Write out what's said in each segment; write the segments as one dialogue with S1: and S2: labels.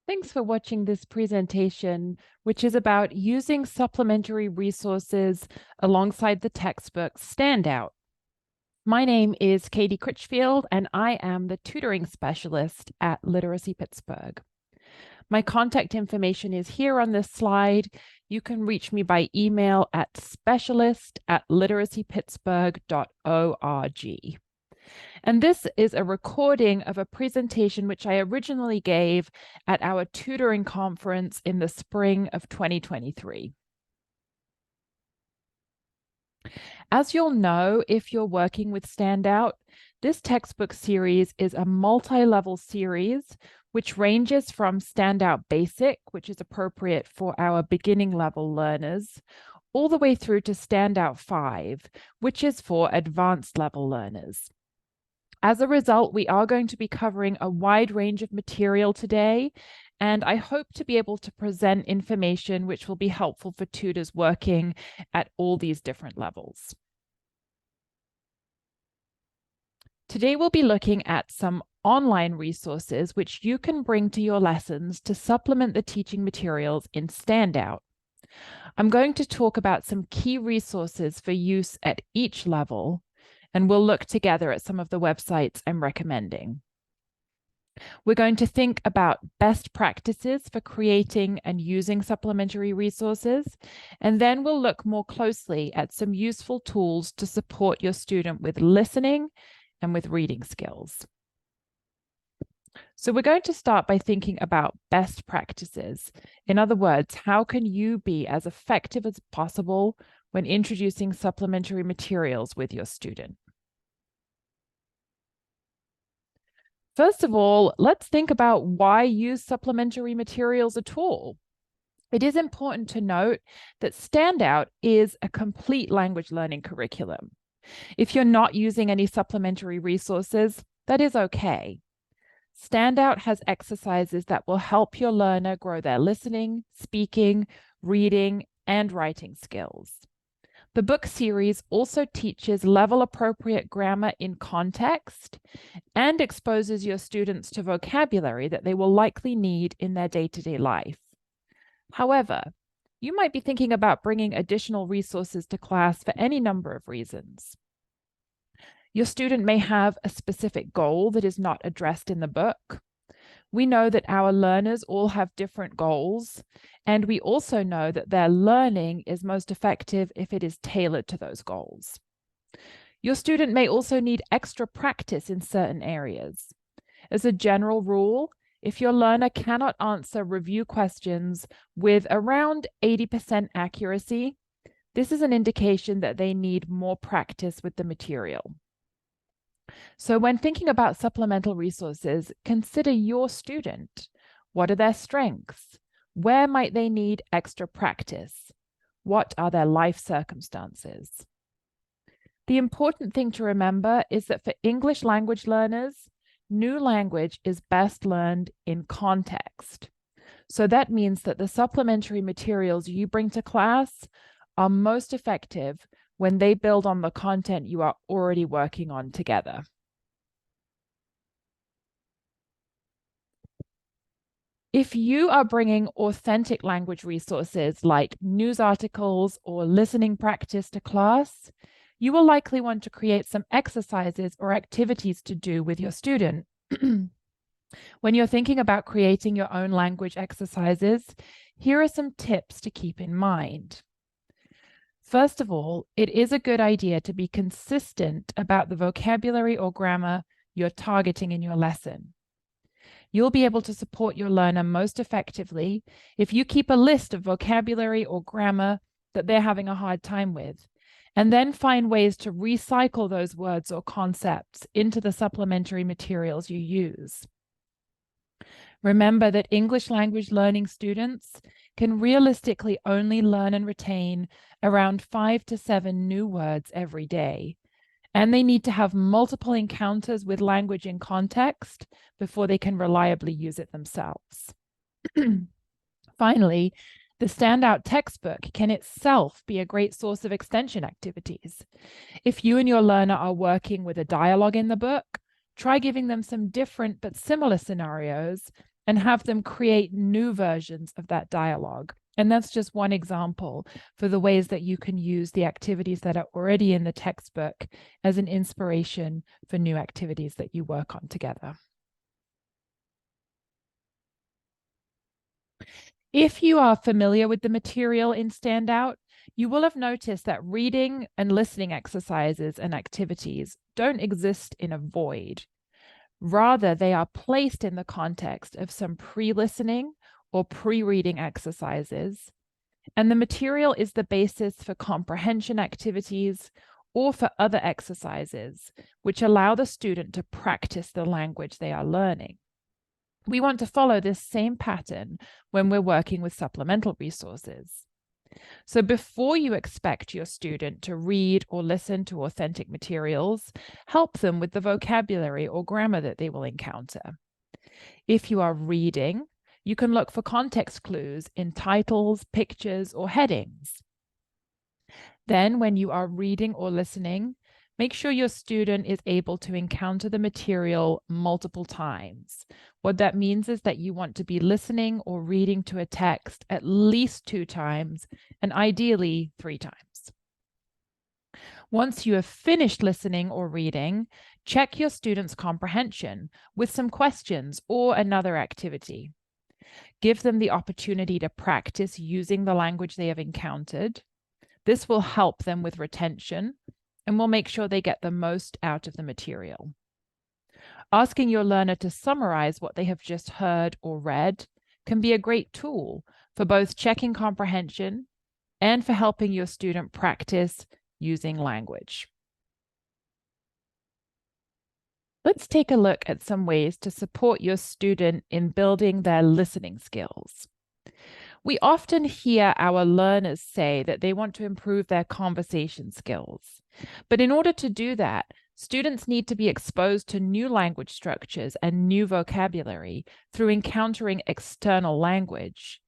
S1: Thanks for watching this presentation, which is about using supplementary resources alongside the textbook Standout. My name is Katy Critchfield, and I am the tutoring specialist at Literacy Pittsburgh. My contact information is here on this slide. You can reach me by email at specialist@literacypittsburgh.org. And this is a recording of a presentation which I originally gave at our tutoring conference in the spring of 2023. As you'll know, if you're working with Standout, this textbook series is a multi-level series which ranges from Standout Basic, which is appropriate for our beginning level learners, all the way through to Standout 5, which is for advanced level learners. As a result, we are going to be covering a wide range of material today, and I hope to be able to present information which will be helpful for tutors working at all these different levels. Today, we'll be looking at some online resources which you can bring to your lessons to supplement the teaching materials in Standout. I'm going to talk about some key resources for use at each level, and we'll look together at some of the websites I'm recommending. We're going to think about best practices for creating and using supplementary resources, and then we'll look more closely at some useful tools to support your student with listening and with reading skills. So we're going to start by thinking about best practices. In other words, how can you be as effective as possible when introducing supplementary materials with your student? First of all, let's think about why use supplementary materials at all. It is important to note that Standout is a complete language learning curriculum. If you're not using any supplementary resources, that is okay. Standout has exercises that will help your learner grow their listening, speaking, reading, and writing skills. The book series also teaches level-appropriate grammar in context and exposes your students to vocabulary that they will likely need in their day-to-day life. However, you might be thinking about bringing additional resources to class for any number of reasons. Your student may have a specific goal that is not addressed in the book. We know that our learners all have different goals, and we also know that their learning is most effective if it is tailored to those goals. Your student may also need extra practice in certain areas. As a general rule, if your learner cannot answer review questions with around 80% accuracy, this is an indication that they need more practice with the material. So when thinking about supplemental resources, consider your student. What are their strengths? Where might they need extra practice? What are their life circumstances? The important thing to remember is that for English language learners, new language is best learned in context. So that means that the supplementary materials you bring to class are most effective when they build on the content you are already working on together. If you are bringing authentic language resources like news articles or listening practice to class, you will likely want to create some exercises or activities to do with your student. When you're thinking about creating your own language exercises, here are some tips to keep in mind. First of all, it is a good idea to be consistent about the vocabulary or grammar you're targeting in your lesson. You'll be able to support your learner most effectively if you keep a list of vocabulary or grammar that they're having a hard time with, and then find ways to recycle those words or concepts into the supplementary materials you use. Remember that English language learning students can realistically only learn and retain around 5 to 7 new words every day, and they need to have multiple encounters with language in context before they can reliably use it themselves. Finally, the Standout textbook can itself be a great source of extension activities. If you and your learner are working with a dialogue in the book, try giving them some different but similar scenarios and have them create new versions of that dialogue. And that's just one example for the ways that you can use the activities that are already in the textbook as an inspiration for new activities that you work on together. If you are familiar with the material in Standout, you will have noticed that reading and listening exercises and activities don't exist in a void. Rather, they are placed in the context of some pre-listening or pre-reading exercises, and the material is the basis for comprehension activities or for other exercises, which allow the student to practice the language they are learning. We want to follow this same pattern when we're working with supplemental resources. So before you expect your student to read or listen to authentic materials, help them with the vocabulary or grammar that they will encounter. If you are reading, you can look for context clues in titles, pictures, or headings. Then when you are reading or listening, make sure your student is able to encounter the material multiple times. What that means is that you want to be listening or reading to a text at least 2 times, and ideally 3 times. Once you have finished listening or reading, check your student's comprehension with some questions or another activity. Give them the opportunity to practice using the language they have encountered. This will help them with retention and will make sure they get the most out of the material. Asking your learner to summarize what they have just heard or read can be a great tool for both checking comprehension and for helping your student practice using language. Let's take a look at some ways to support your student in building their listening skills. We often hear our learners say that they want to improve their conversation skills. But in order to do that, students need to be exposed to new language structures and new vocabulary through encountering external language.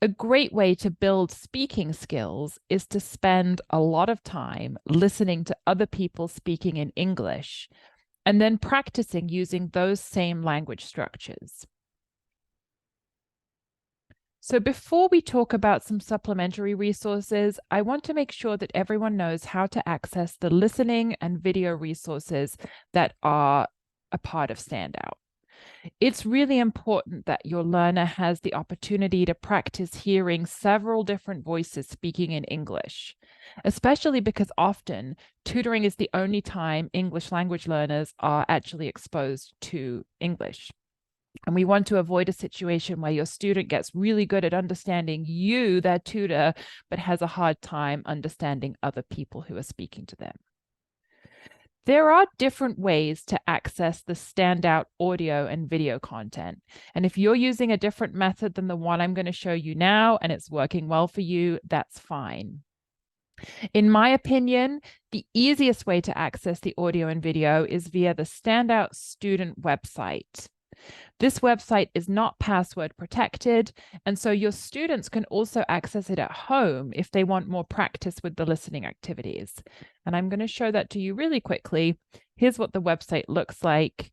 S1: A great way to build speaking skills is to spend a lot of time listening to other people speaking in English and then practicing using those same language structures. So before we talk about some supplementary resources, I want to make sure that everyone knows how to access the listening and video resources that are a part of Standout. It's really important that your learner has the opportunity to practice hearing several different voices speaking in English, especially because often tutoring is the only time English language learners are actually exposed to English. And we want to avoid a situation where your student gets really good at understanding you, their tutor, but has a hard time understanding other people who are speaking to them. There are different ways to access the Standout audio and video content. And if you're using a different method than the one I'm going to show you now, and it's working well for you, that's fine. In my opinion, the easiest way to access the audio and video is via the Standout student website. This website is not password protected, and so your students can also access it at home if they want more practice with the listening activities. And I'm going to show that to you really quickly. Here's what the website looks like.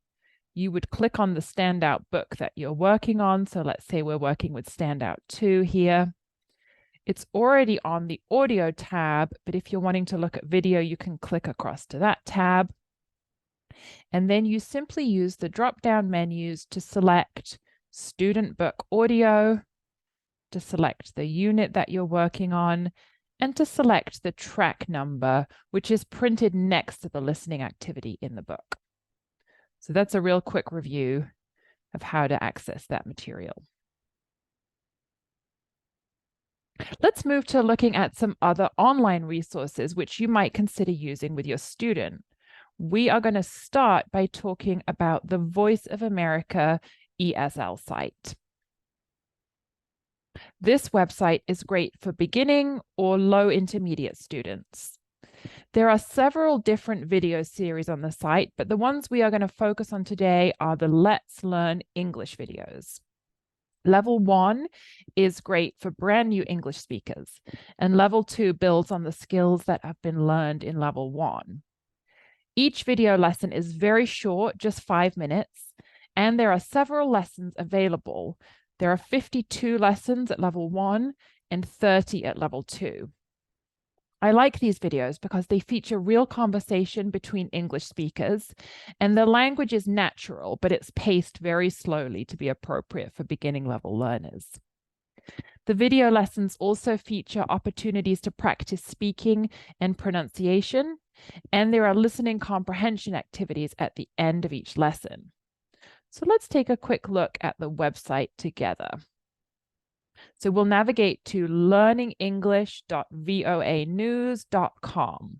S1: You would click on the Standout book that you're working on. So let's say we're working with Standout 2 here. It's already on the audio tab, but if you're wanting to look at video, you can click across to that tab. And then you simply use the drop-down menus to select Student Book Audio, to select the unit that you're working on, and to select the track number, which is printed next to the listening activity in the book. So that's a real quick review of how to access that material. Let's move to looking at some other online resources which you might consider using with your student. We are going to start by talking about the Voice of America ESL site. This website is great for beginning or low intermediate students. There are several different video series on the site, but the ones we are going to focus on today are the Let's Learn English videos. Level 1 is great for brand new English speakers, and Level 2 builds on the skills that have been learned in Level 1. Each video lesson is very short, just 5 minutes, and there are several lessons available. There are 52 lessons at level 1 and 30 at level 2. I like these videos because they feature real conversation between English speakers, and the language is natural, but it's paced very slowly to be appropriate for beginning level learners. The video lessons also feature opportunities to practice speaking and pronunciation, and there are listening comprehension activities at the end of each lesson. So let's take a quick look at the website together. So we'll navigate to learningenglish.voanews.com.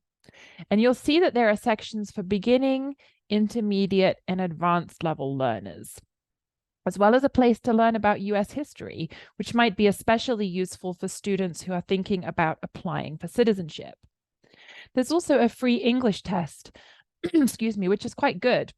S1: And you'll see that there are sections for beginning, intermediate, and advanced level learners, as well as a place to learn about US history, which might be especially useful for students who are thinking about applying for citizenship. There's also a free English test, excuse me, which is quite good.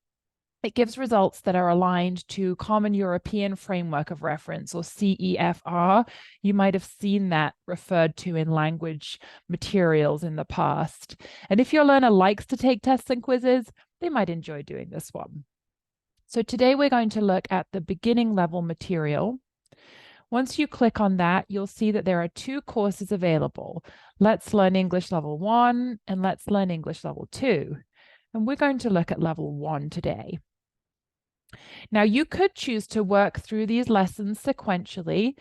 S1: It gives results that are aligned to Common European Framework of Reference, or CEFR. You might have seen that referred to in language materials in the past. And if your learner likes to take tests and quizzes, they might enjoy doing this one. So today we're going to look at the beginning level material. Once you click on that, you'll see that there are 2 courses available. Let's Learn English Level 1 and Let's Learn English Level 2. And we're going to look at Level 1 today. Now, you could choose to work through these lessons sequentially,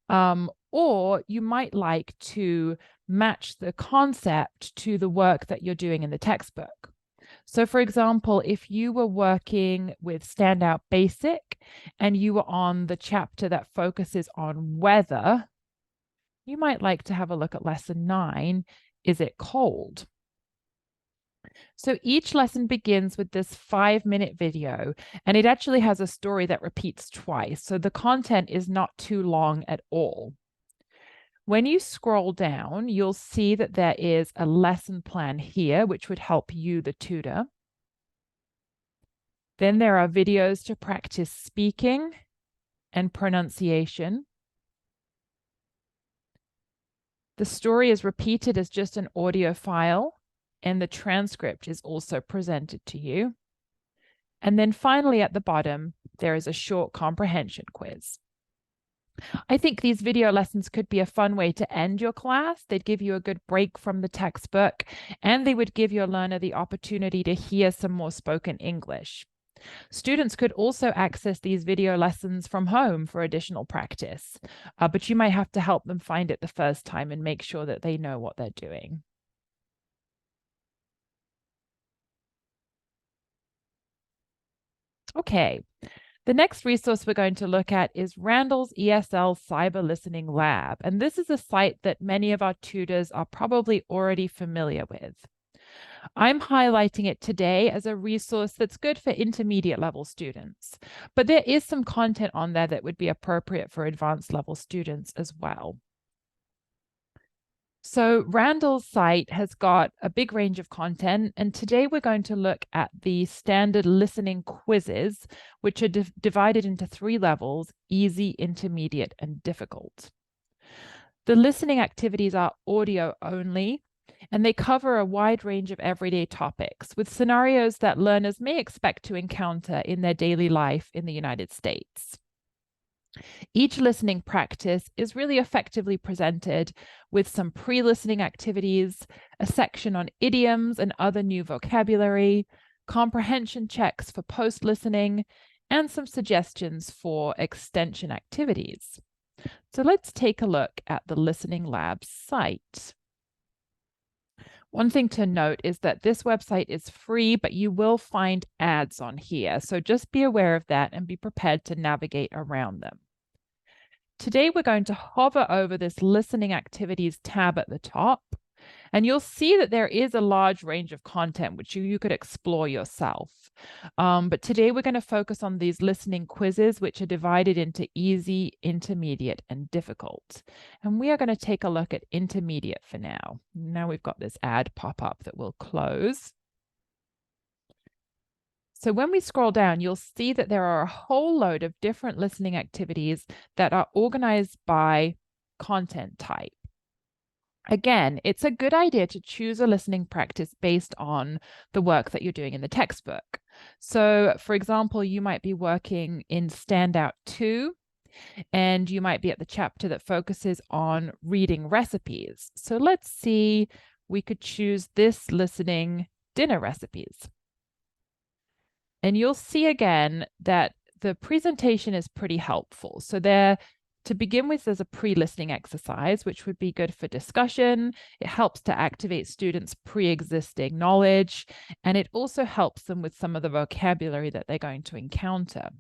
S1: or you might like to match the concept to the work that you're doing in the textbook. So, for example, if you were working with Standout Basic and you were on the chapter that focuses on weather, you might like to have a look at Lesson 9, Is It Cold? So each lesson begins with this 5-minute video, and it actually has a story that repeats twice. So the content is not too long at all. When you scroll down, you'll see that there is a lesson plan here, which would help you, the tutor. Then there are videos to practice speaking and pronunciation. The story is repeated as just an audio file, and the transcript is also presented to you. And then finally at the bottom, there is a short comprehension quiz. I think these video lessons could be a fun way to end your class. They'd give you a good break from the textbook, and they would give your learner the opportunity to hear some more spoken English. Students could also access these video lessons from home for additional practice, but you might have to help them find it the first time and make sure that they know what they're doing. Okay, the next resource we're going to look at is Randall's ESL Cyber Listening Lab, and this is a site that many of our tutors are probably already familiar with. I'm highlighting it today as a resource that's good for intermediate level students, but there is some content on there that would be appropriate for advanced level students as well. So Randall's site has got a big range of content, and today we're going to look at the standard listening quizzes, which are divided into 3 levels: easy, intermediate, and difficult. The listening activities are audio only, and they cover a wide range of everyday topics with scenarios that learners may expect to encounter in their daily life in the United States. Each listening practice is really effectively presented with some pre-listening activities, a section on idioms and other new vocabulary, comprehension checks for post-listening, and some suggestions for extension activities. So let's take a look at the Listening Lab site. One thing to note is that this website is free, but you will find ads on here. So just be aware of that and be prepared to navigate around them. Today, we're going to hover over this listening activities tab at the top, and you'll see that there is a large range of content which you could explore yourself. But today we're going to focus on these listening quizzes, which are divided into easy, intermediate, and difficult. And we are going to take a look at intermediate for now. Now we've got this ad pop up that we'll close. So when we scroll down, you'll see that there are a whole load of different listening activities that are organized by content type. Again, it's a good idea to choose a listening practice based on the work that you're doing in the textbook. So, for example, you might be working in Standout 2, and you might be at the chapter that focuses on reading recipes. So let's see, we could choose this listening dinner recipes. And you'll see again that the presentation is pretty helpful. So there, to begin with, there's a pre-listening exercise, which would be good for discussion. It helps to activate students' pre-existing knowledge, and it also helps them with some of the vocabulary that they're going to encounter.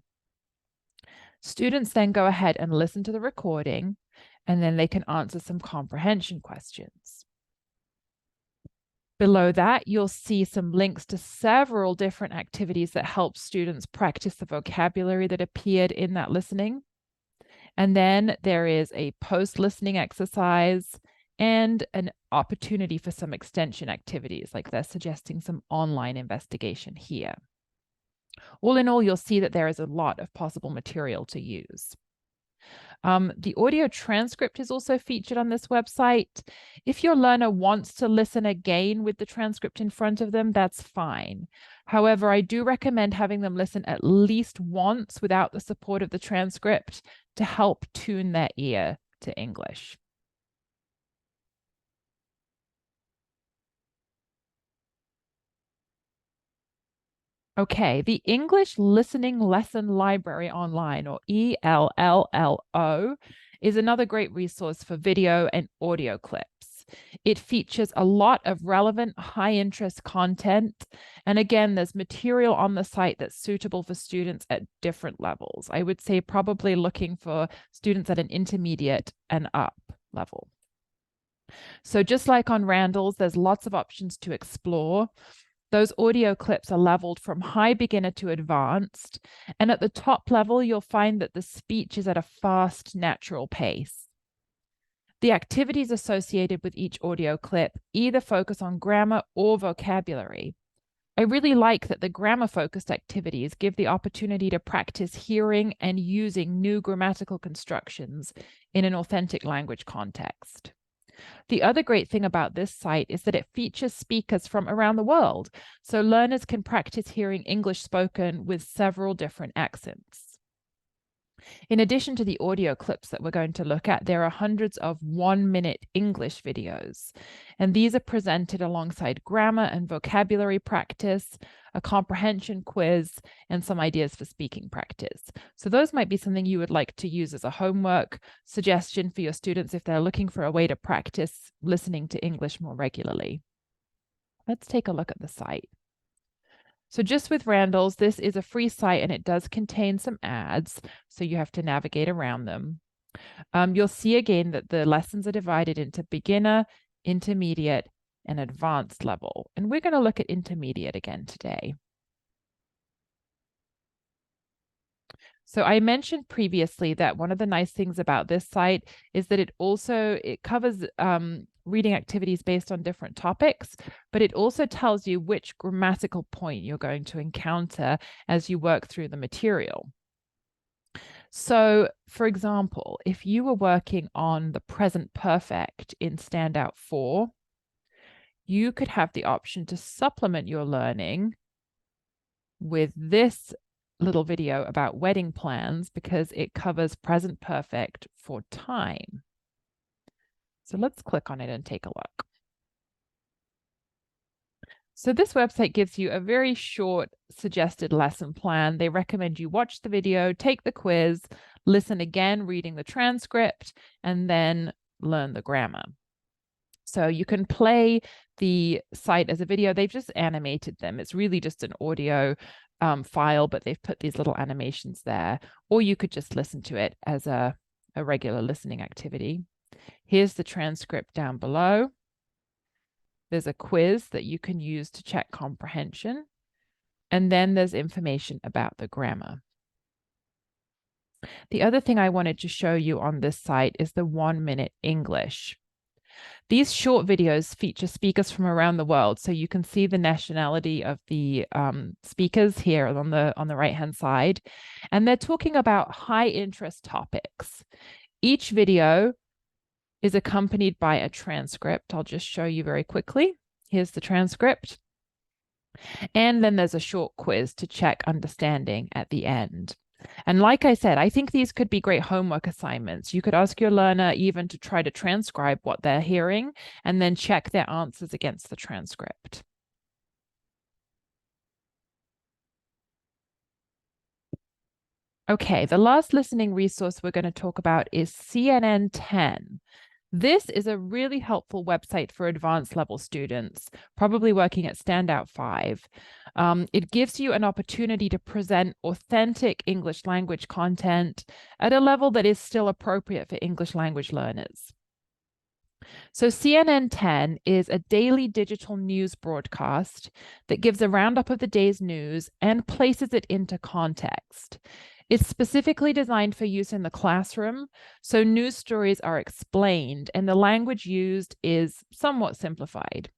S1: Students then go ahead and listen to the recording, and then they can answer some comprehension questions. Below that, you'll see some links to several different activities that help students practice the vocabulary that appeared in that listening. And then there is a post-listening exercise and an opportunity for some extension activities, like they're suggesting some online investigation here. All in all, you'll see that there is a lot of possible material to use. The audio transcript is also featured on this website. If your learner wants to listen again with the transcript in front of them, that's fine. However, I do recommend having them listen at least once without the support of the transcript to help tune their ear to English. Okay, the English Listening Lesson Library Online, or ELLLO, is another great resource for video and audio clips. It features a lot of relevant, high-interest content. And again, there's material on the site that's suitable for students at different levels. I would say probably looking for students at an intermediate and up level. So just like on Randall's, there's lots of options to explore. Those audio clips are leveled from high beginner to advanced. And at the top level, you'll find that the speech is at a fast, natural pace. The activities associated with each audio clip either focus on grammar or vocabulary. I really like that the grammar-focused activities give the opportunity to practice hearing and using new grammatical constructions in an authentic language context. The other great thing about this site is that it features speakers from around the world, so learners can practice hearing English spoken with several different accents. In addition to the audio clips that we're going to look at, there are hundreds of 1-minute English videos, and these are presented alongside grammar and vocabulary practice, a comprehension quiz, and some ideas for speaking practice. So those might be something you would like to use as a homework suggestion for your students if they're looking for a way to practice listening to English more regularly. Let's take a look at the site. So just with Randall's, this is a free site and it does contain some ads, so you have to navigate around them. You'll see again that the lessons are divided into beginner, intermediate, and advanced level. And we're going to look at intermediate again today. So I mentioned previously that one of the nice things about this site is that it covers reading activities based on different topics, but it also tells you which grammatical point you're going to encounter as you work through the material. So, for example, if you were working on the present perfect in Standout 4, you could have the option to supplement your learning with this little video about wedding plans because it covers present perfect for time. So let's click on it and take a look. So this website gives you a very short suggested lesson plan. They recommend you watch the video, take the quiz, listen again, reading the transcript, and then learn the grammar. So you can play the site as a video. They've just animated them. It's really just an audio file, but they've put these little animations there. Or you could just listen to it as a regular listening activity. Here's the transcript down below. There's a quiz that you can use to check comprehension. And then there's information about the grammar. The other thing I wanted to show you on this site is the 1-minute English. These short videos feature speakers from around the world, so you can see the nationality of the speakers here on the right-hand side, and they're talking about high-interest topics. Each video is accompanied by a transcript. I'll just show you very quickly. Here's the transcript. And then there's a short quiz to check understanding at the end. And like I said, I think these could be great homework assignments. You could ask your learner even to try to transcribe what they're hearing and then check their answers against the transcript. Okay, the last listening resource we're going to talk about is CNN 10. This is a really helpful website for advanced level students, probably working at Standout 5. It gives you an opportunity to present authentic English language content at a level that is still appropriate for English language learners. So CNN 10 is a daily digital news broadcast that gives a roundup of the day's news and places it into context. It's specifically designed for use in the classroom, so news stories are explained and the language used is somewhat simplified.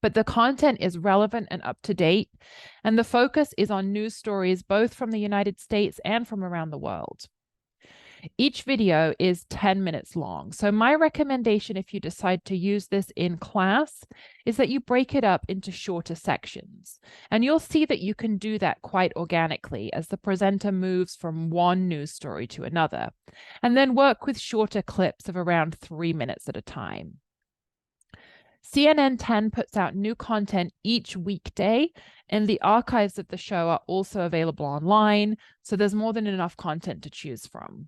S1: But the content is relevant and up to date, and the focus is on news stories both from the United States and from around the world. Each video is 10 minutes long. So my recommendation, if you decide to use this in class, is that you break it up into shorter sections. And you'll see that you can do that quite organically as the presenter moves from one news story to another, and then work with shorter clips of around 3 minutes at a time. CNN 10 puts out new content each weekday, and the archives of the show are also available online, so there's more than enough content to choose from.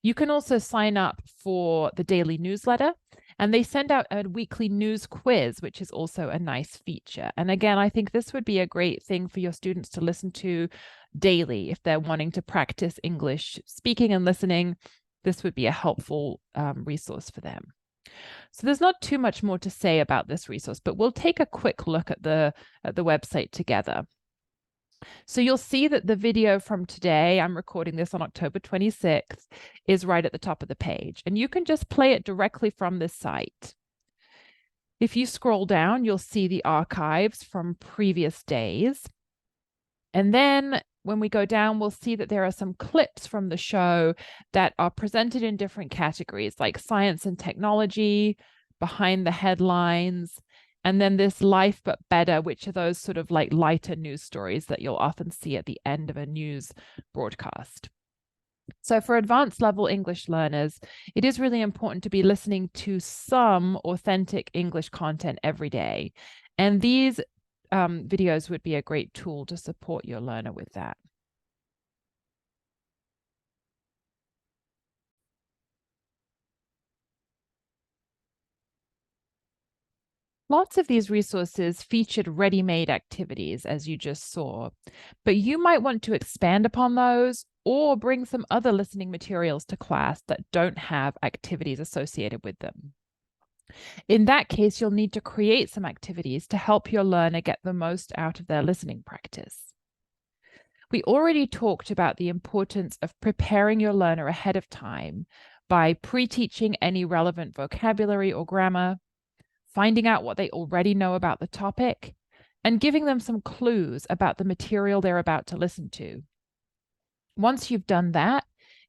S1: You can also sign up for the daily newsletter, and they send out a weekly news quiz, which is also a nice feature. And again, I think this would be a great thing for your students to listen to daily if they're wanting to practice English speaking and listening. This would be a helpful resource for them. So there's not too much more to say about this resource, but we'll take a quick look at the website together. So you'll see that the video from today, I'm recording this on October 26th, is right at the top of the page. And you can just play it directly from this site. If you scroll down, you'll see the archives from previous days. And then when we go down, we'll see that there are some clips from the show that are presented in different categories, like science and technology, behind the headlines, and then this Life But Better, which are those sort of like lighter news stories that you'll often see at the end of a news broadcast. So for advanced level English learners, it is really important to be listening to some authentic English content every day. And these videos would be a great tool to support your learner with that. Lots of these resources featured ready-made activities, as you just saw, but you might want to expand upon those or bring some other listening materials to class that don't have activities associated with them. In that case, you'll need to create some activities to help your learner get the most out of their listening practice. We already talked about the importance of preparing your learner ahead of time by pre-teaching any relevant vocabulary or grammar, finding out what they already know about the topic, and giving them some clues about the material they're about to listen to. Once you've done that,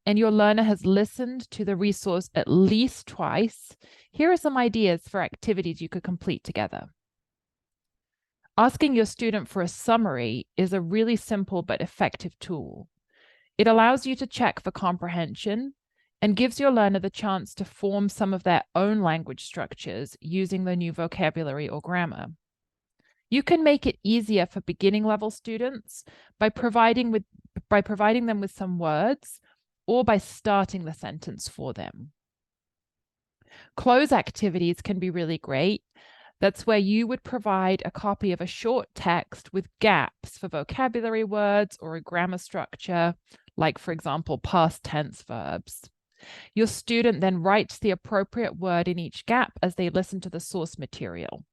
S1: and your learner has listened to the resource at least twice, here are some ideas for activities you could complete together. Asking your student for a summary is a really simple but effective tool. It allows you to check for comprehension and gives your learner the chance to form some of their own language structures using the new vocabulary or grammar. You can make it easier for beginning level students by providing them with some words or by starting the sentence for them. Close activities can be really great. That's where you would provide a copy of a short text with gaps for vocabulary words or a grammar structure, like, for example, past tense verbs. Your student then writes the appropriate word in each gap as they listen to the source material.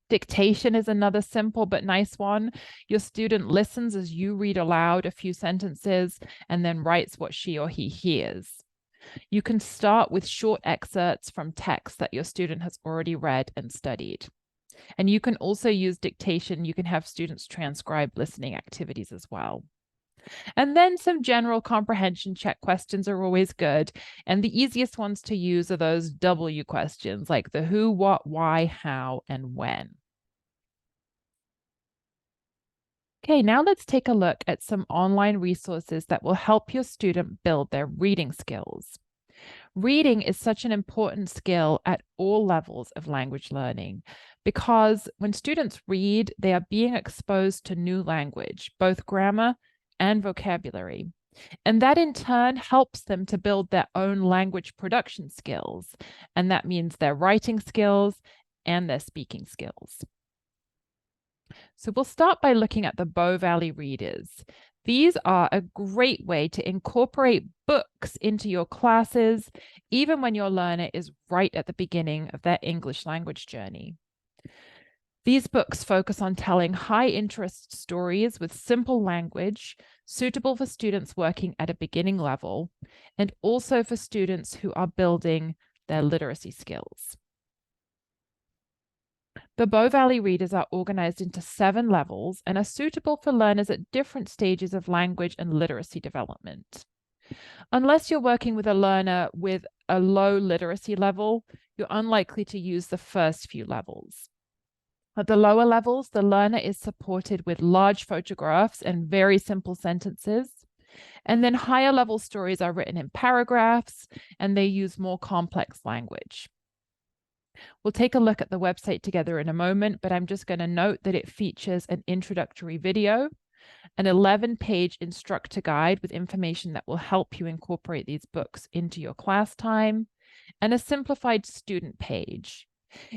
S1: Dictation is another simple but nice one. Your student listens as you read aloud a few sentences and then writes what she or he hears. You can start with short excerpts from text that your student has already read and studied. And you can also use dictation. You can have students transcribe listening activities as well. And then some general comprehension check questions are always good. And the easiest ones to use are those W questions, like the who, what, why, how, and when. Okay, now let's take a look at some online resources that will help your student build their reading skills. Reading is such an important skill at all levels of language learning because when students read, they are being exposed to new language, both grammar and vocabulary. And that in turn helps them to build their own language production skills. And that means their writing skills and their speaking skills. So we'll start by looking at the Bow Valley readers. These are a great way to incorporate books into your classes, even when your learner is right at the beginning of their English language journey. These books focus on telling high-interest stories with simple language, suitable for students working at a beginning level, and also for students who are building their literacy skills. The Bow Valley readers are organized into 7 levels and are suitable for learners at different stages of language and literacy development. Unless you're working with a learner with a low literacy level, you're unlikely to use the first few levels. At the lower levels, the learner is supported with large photographs and very simple sentences. And then higher level stories are written in paragraphs and they use more complex language. We'll take a look at the website together in a moment, but I'm just going to note that it features an introductory video, an 11-page instructor guide with information that will help you incorporate these books into your class time, and a simplified student page.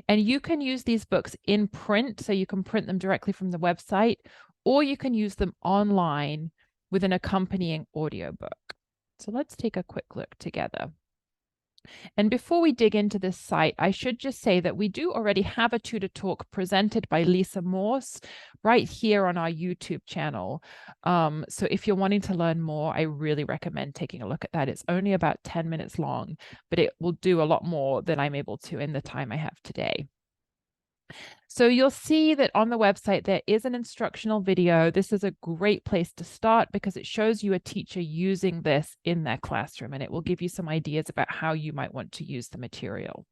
S1: And you can use these books in print, so you can print them directly from the website, or you can use them online with an accompanying audiobook. So let's take a quick look together. And before we dig into this site, I should just say that we do already have a tutor talk presented by Lisa Morse right here on our YouTube channel. So if you're wanting to learn more, I really recommend taking a look at that. It's only about 10 minutes long, but it will do a lot more than I'm able to in the time I have today. So you'll see that on the website, there is an instructional video. This is a great place to start because it shows you a teacher using this in their classroom, and it will give you some ideas about how you might want to use the material.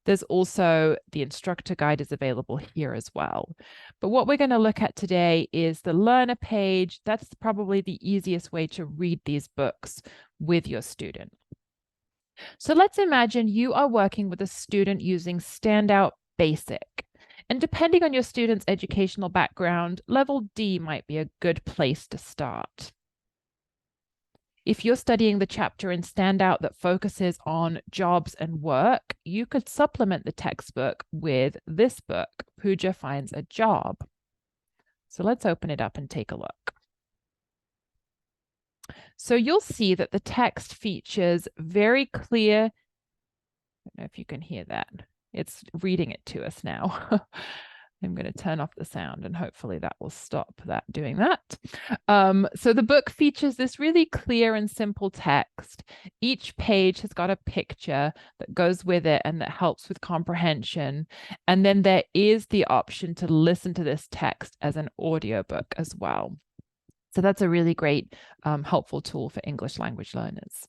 S1: There's also the instructor guide is available here as well. But what we're going to look at today is the learner page. That's probably the easiest way to read these books with your student. So let's imagine you are working with a student using Standout Basic. And depending on your student's educational background, level D might be a good place to start. If you're studying the chapter in Standout that focuses on jobs and work, you could supplement the textbook with this book, Pooja Finds a Job. So let's open it up and take a look. So you'll see that the text features very clear, I don't know if you can hear that. It's reading it to us now. I'm going to turn off the sound and hopefully that will stop that doing that. So the book features this really clear and simple text. Each page has got a picture that goes with it and that helps with comprehension. And then there is the option to listen to this text as an audiobook as well. So that's a really great, helpful tool for English language learners.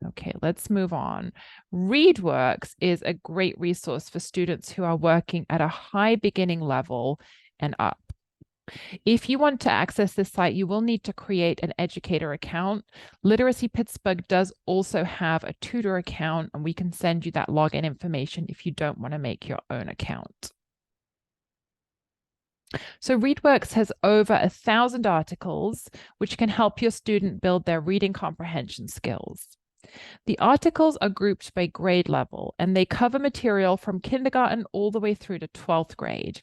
S1: Okay, let's move on. ReadWorks is a great resource for students who are working at a high beginning level and up. If you want to access this site, you will need to create an educator account. Literacy Pittsburgh does also have a tutor account, and we can send you that login information if you don't want to make your own account. So ReadWorks has over 1,000 articles, which can help your student build their reading comprehension skills. The articles are grouped by grade level, and they cover material from kindergarten all the way through to 12th grade.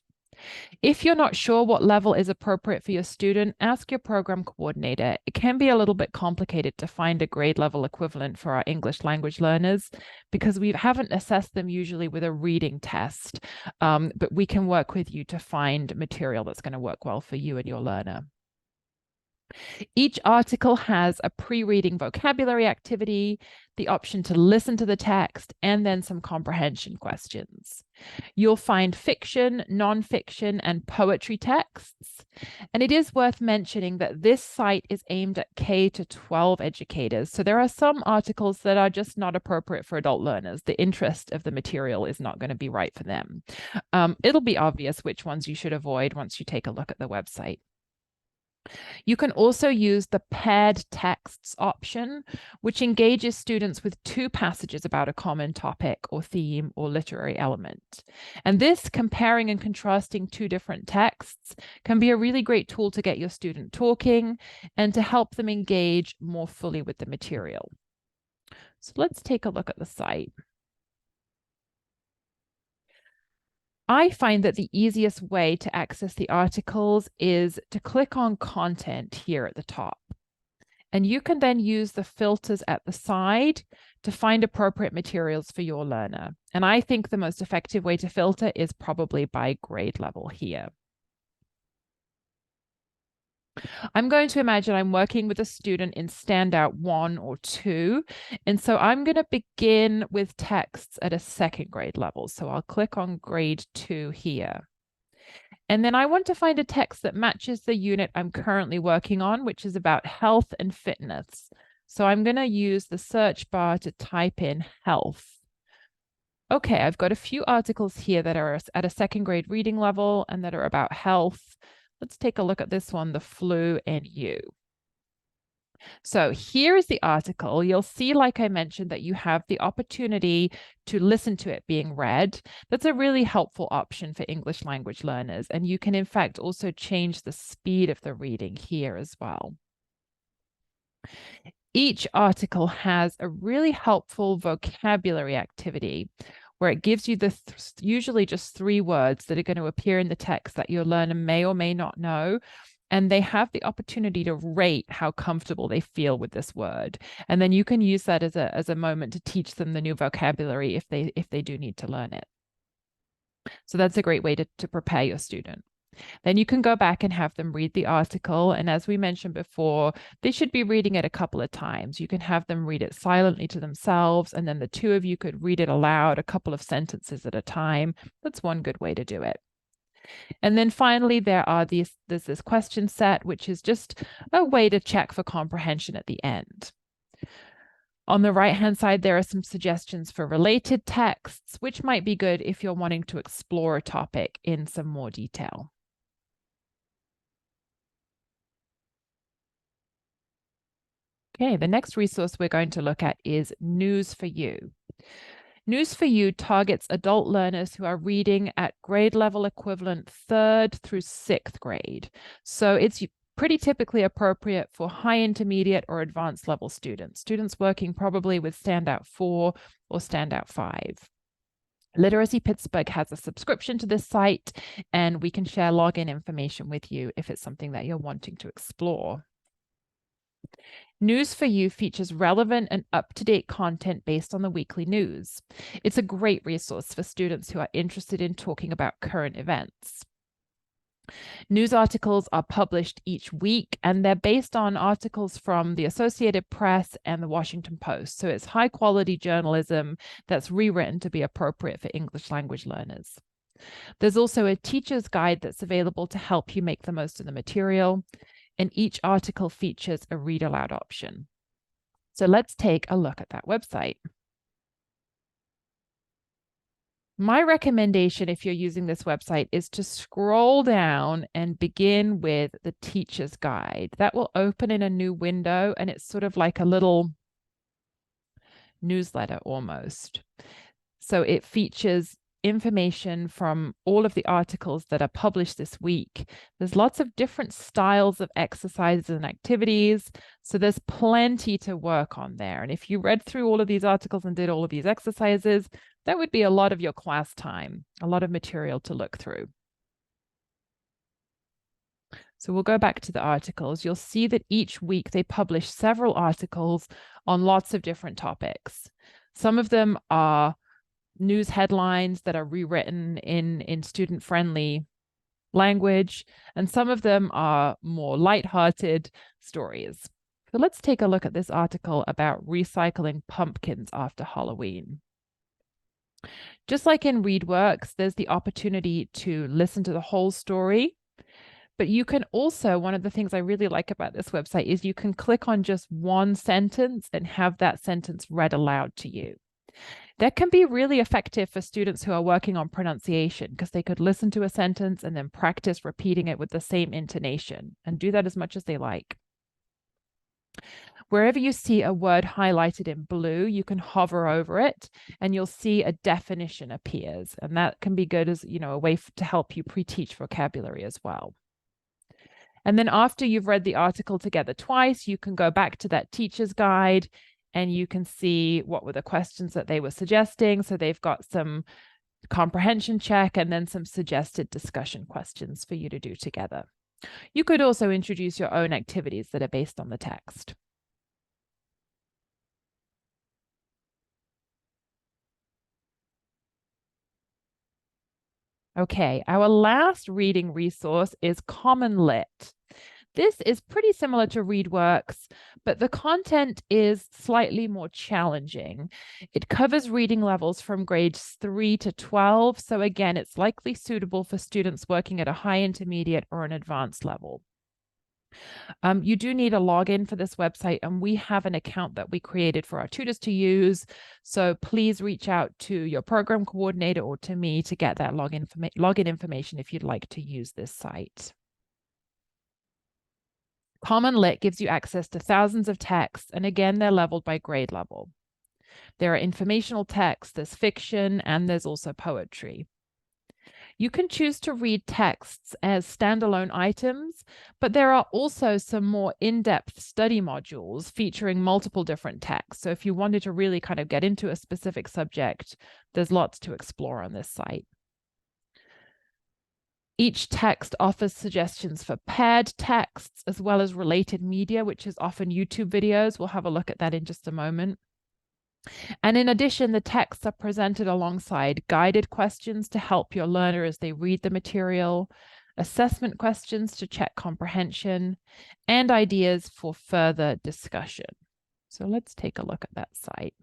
S1: If you're not sure what level is appropriate for your student, ask your program coordinator. It can be a little bit complicated to find a grade level equivalent for our English language learners because we haven't assessed them usually with a reading test, but we can work with you to find material that's going to work well for you and your learner. Each article has a pre-reading vocabulary activity, the option to listen to the text, and then some comprehension questions. You'll find fiction, nonfiction, and poetry texts. And it is worth mentioning that this site is aimed at K-12 educators. So there are some articles that are just not appropriate for adult learners. The interest of the material is not going to be right for them. It'll be obvious which ones you should avoid once you take a look at the website. You can also use the paired texts option, which engages students with two passages about a common topic or theme or literary element. And this comparing and contrasting two different texts can be a really great tool to get your student talking and to help them engage more fully with the material. So let's take a look at the site. I find that the easiest way to access the articles is to click on content here at the top. And you can then use the filters at the side to find appropriate materials for your learner. And I think the most effective way to filter is probably by grade level here. I'm going to imagine I'm working with a student in Standout 1 or 2. And so I'm going to begin with texts at a second grade level. So I'll click on grade 2 here. And then I want to find a text that matches the unit I'm currently working on, which is about health and fitness. So I'm going to use the search bar to type in health. Okay, I've got a few articles here that are at a second grade reading level and that are about health. Let's take a look at this one, the flu and you. So here is the article. You'll see, like I mentioned, that you have the opportunity to listen to it being read. That's a really helpful option for English language learners. And you can, in fact, also change the speed of the reading here as well. Each article has a really helpful vocabulary activity where it gives you the usually just 3 words that are going to appear in the text that your learner may or may not know. And they have the opportunity to rate how comfortable they feel with this word. And then you can use that as a moment to teach them the new vocabulary if they do need to learn it. So that's a great way to prepare your student. Then you can go back and have them read the article. And as we mentioned before, they should be reading it a couple of times. You can have them read it silently to themselves, and then the two of you could read it aloud a couple of sentences at a time. That's one good way to do it. And then finally, there's this question set, which is just a way to check for comprehension at the end. On the right-hand side, there are some suggestions for related texts, which might be good if you're wanting to explore a topic in some more detail. Okay, the next resource we're going to look at is News for You. News for You targets adult learners who are reading at grade level equivalent 3rd through 6th grade. So it's pretty typically appropriate for high intermediate or advanced level students working probably with Standout 4 or Standout 5. Literacy Pittsburgh has a subscription to this site, and we can share login information with you if it's something that you're wanting to explore. News for You features relevant and up-to-date content based on the weekly news. It's a great resource for students who are interested in talking about current events. News articles are published each week, and they're based on articles from the Associated Press and the Washington Post. So it's high-quality journalism that's rewritten to be appropriate for English language learners. There's also a teacher's guide that's available to help you make the most of the material, and each article features a read aloud option. So let's take a look at that website. My recommendation, if you're using this website, is to scroll down and begin with the teacher's guide. That will open in a new window, and it's sort of like a little newsletter almost. So it features information from all of the articles that are published this week. There's lots of different styles of exercises and activities, so there's plenty to work on there. And if you read through all of these articles and did all of these exercises, that would be a lot of your class time, a lot of material to look through. So we'll go back to the articles. You'll see that each week they publish several articles on lots of different topics. Some of them are news headlines that are rewritten in student-friendly language, and some of them are more lighthearted stories. So let's take a look at this article about recycling pumpkins after Halloween. Just like in ReadWorks, there's the opportunity to listen to the whole story. But you can also, one of the things I really like about this website is you can click on just one sentence and have that sentence read aloud to you. That can be really effective for students who are working on pronunciation because they could listen to a sentence and then practice repeating it with the same intonation and do that as much as they like. Wherever you see a word highlighted in blue, you can hover over it and you'll see a definition appears. And that can be good as, a way to help you pre-teach vocabulary as well. And then after you've read the article together twice, you can go back to that teacher's guide and you can see what were the questions that they were suggesting. So they've got some comprehension check and then some suggested discussion questions for you to do together. You could also introduce your own activities that are based on the text. Okay, our last reading resource is Common Lit. This is pretty similar to ReadWorks, but the content is slightly more challenging. It covers reading levels from grades 3 to 12. So again, it's likely suitable for students working at a high intermediate or an advanced level. You do need a login for this website, and we have an account that we created for our tutors to use. So please reach out to your program coordinator or to me to get that login information if you'd like to use this site. Common Lit gives you access to thousands of texts, and again, they're leveled by grade level. There are informational texts, there's fiction, and there's also poetry. You can choose to read texts as standalone items, but there are also some more in-depth study modules featuring multiple different texts. So if you wanted to really kind of get into a specific subject, there's lots to explore on this site. Each text offers suggestions for paired texts as well as related media, which is often YouTube videos. We'll have a look at that in just a moment. And in addition, the texts are presented alongside guided questions to help your learner as they read the material, assessment questions to check comprehension, and ideas for further discussion. So let's take a look at that site.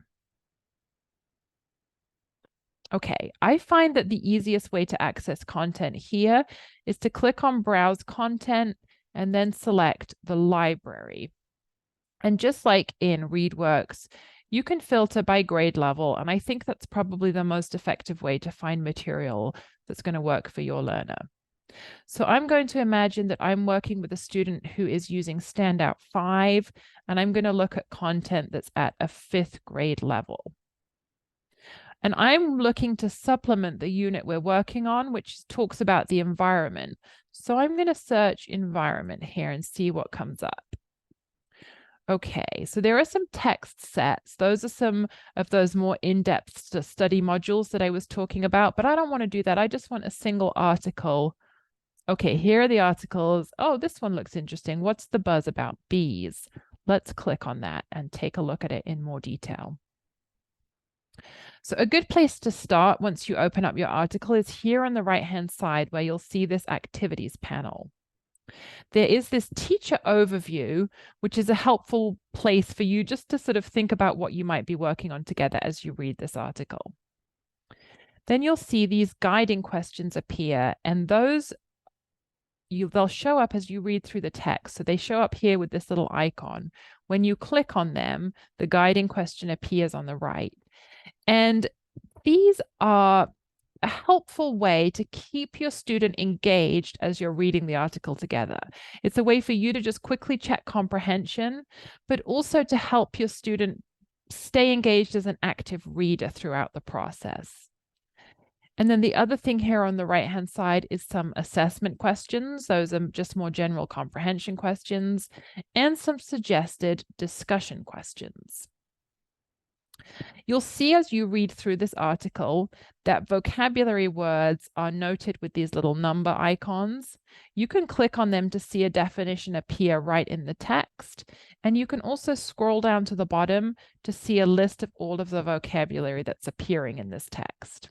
S1: Okay, I find that the easiest way to access content here is to click on Browse Content and then select the library. And just like in ReadWorks, you can filter by grade level, and I think that's probably the most effective way to find material that's going to work for your learner. So I'm going to imagine that I'm working with a student who is using Standout 5, and I'm going to look at content that's at a 5th grade level. And I'm looking to supplement the unit we're working on, which talks about the environment. So I'm going to search environment here and see what comes up. Okay, so there are some text sets. Those are some of those more in-depth study modules that I was talking about, but I don't want to do that. I just want a single article. Okay, here are the articles. Oh, this one looks interesting. What's the buzz about bees? Let's click on that and take a look at it in more detail. So a good place to start once you open up your article is here on the right-hand side where you'll see this activities panel. There is this teacher overview, which is a helpful place for you just to sort of think about what you might be working on together as you read this article. Then you'll see these guiding questions appear, and they'll show up as you read through the text. So they show up here with this little icon. When you click on them, the guiding question appears on the right. And these are a helpful way to keep your student engaged as you're reading the article together. It's a way for you to just quickly check comprehension, but also to help your student stay engaged as an active reader throughout the process. And then the other thing here on the right-hand side is some assessment questions. Those are just more general comprehension questions and some suggested discussion questions. You'll see as you read through this article that vocabulary words are noted with these little number icons. You can click on them to see a definition appear right in the text. And you can also scroll down to the bottom to see a list of all of the vocabulary that's appearing in this text.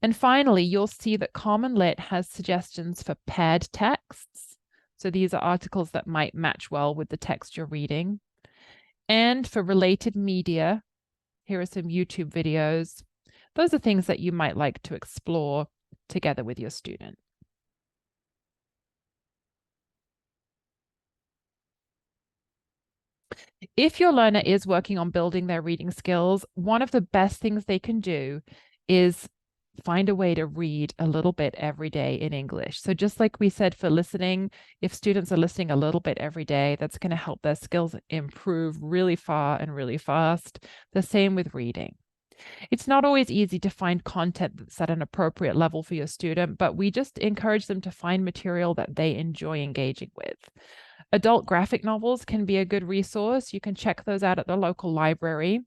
S1: And finally, you'll see that Common Lit has suggestions for paired texts. So these are articles that might match well with the text you're reading. And for related media, here are some YouTube videos. Those are things that you might like to explore together with your student. If your learner is working on building their reading skills, one of the best things they can do is find a way to read a little bit every day in English. So just like we said for listening, if students are listening a little bit every day, that's going to help their skills improve really far and really fast. The same with reading. It's not always easy to find content that's at an appropriate level for your student, but we just encourage them to find material that they enjoy engaging with. Adult graphic novels can be a good resource. You can check those out at the local library.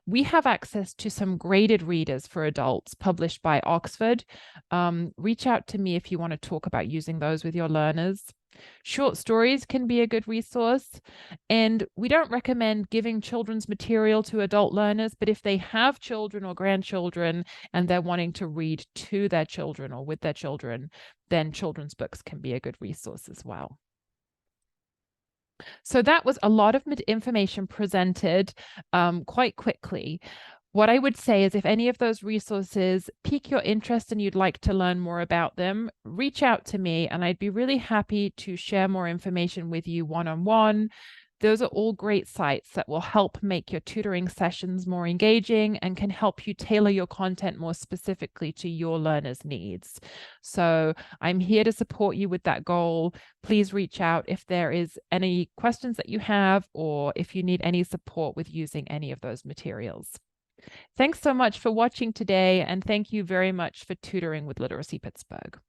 S1: We have access to some graded readers for adults published by Oxford. Reach out to me if you want to talk about using those with your learners. Short stories can be a good resource, and we don't recommend giving children's material to adult learners, but if they have children or grandchildren and they're wanting to read to their children or with their children, then children's books can be a good resource as well. So that was a lot of information presented quite quickly. What I would say is if any of those resources pique your interest and you'd like to learn more about them, reach out to me and I'd be really happy to share more information with you one-on-one. Those are all great sites that will help make your tutoring sessions more engaging and can help you tailor your content more specifically to your learners' needs. So I'm here to support you with that goal. Please reach out if there is any questions that you have or if you need any support with using any of those materials. Thanks so much for watching today, and thank you very much for tutoring with Literacy Pittsburgh.